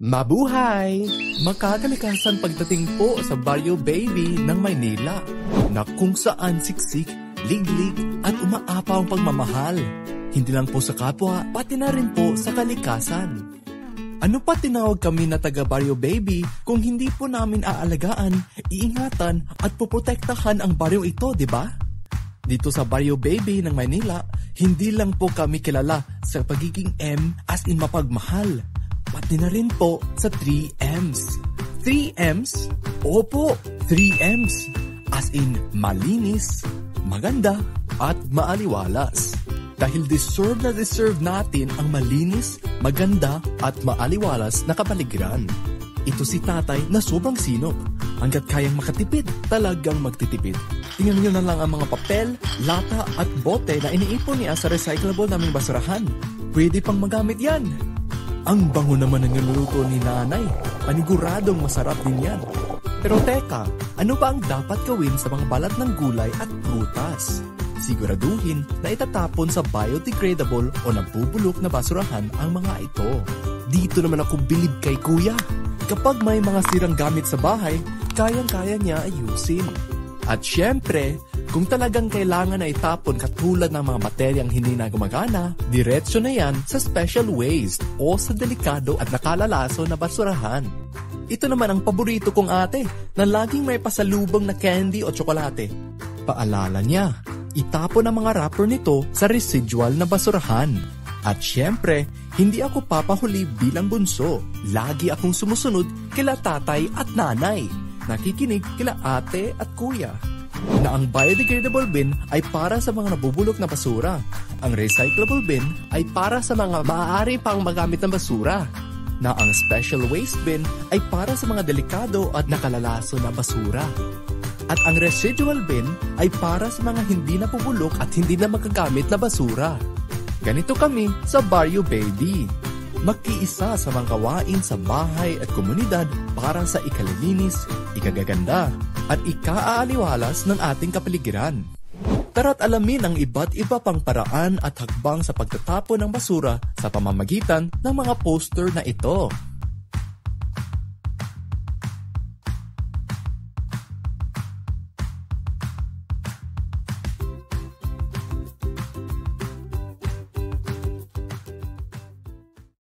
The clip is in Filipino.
Mabuhay! Makakalikasan pagdating po sa Barrio Baby ng Maynila na kung saan siksik, liglig at umaapaw ang pagmamahal. Hindi lang po sa kapwa, pati na rin po sa kalikasan. Ano pa tinawag kami na taga Barrio Baby kung hindi po namin aalagaan, iingatan at poprotektahan ang baryo ito, di ba? Dito sa Barrio Baby ng Maynila, hindi lang po kami kilala sa pagiging M as in mapagmahal. Pati na rin po sa 3Ms. 3Ms? Opo, 3Ms. As in malinis, maganda, at maaliwalas. Dahil deserve natin ang malinis, maganda, at maaliwalas na kapaligiran. Ito si tatay na sobrang sinop. Hanggat kayang makatipid, talagang magtitipid. Tingnan nyo na lang ang mga papel, lata, at bote na iniipon niya sa recyclable naming basurahan. Pwede pang magamit yan. Ang bango naman ng niluluto ni nanay. Paniguradong masarap din yan. Pero teka, ano ba ang dapat gawin sa mga balat ng gulay at prutas? Siguraduhin na itatapon sa biodegradable o nabubulok na basurahan ang mga ito. Dito naman ako bilib kay kuya. Kapag may mga sirang gamit sa bahay, kayang-kaya niya ayusin. At syempre, kung talagang kailangan na itapon katulad ng mga materyang hindi na gumagana, diretso na yan sa special waste o sa delikado at nakalalaso na basurahan. Ito naman ang paborito kong ate na laging may pasalubong na candy o tsokolate. Paalala niya, itapon ang mga wrapper nito sa residual na basurahan. At syempre, hindi ako papahuli bilang bunso. Lagi akong sumusunod kila tatay at nanay. Nakikinig kila ate at kuya. Na ang biodegradable bin ay para sa mga nabubulok na basura. Ang recyclable bin ay para sa mga maaari pang magamit ng basura. Na ang special waste bin ay para sa mga delikado at nakalalaso na basura. At ang residual bin ay para sa mga hindi napubulok at hindi na magagamit na basura. Ganito kami sa Barrio Baby. Makiisa sa mga gawain sa bahay at komunidad para sa ikalilinis, ikagaganda, at ikaaaliwalas ng ating kapaligiran. Tara't alamin ang iba't iba pang paraan at hakbang sa pagtatapon ng basura sa pamamagitan ng mga poster na ito.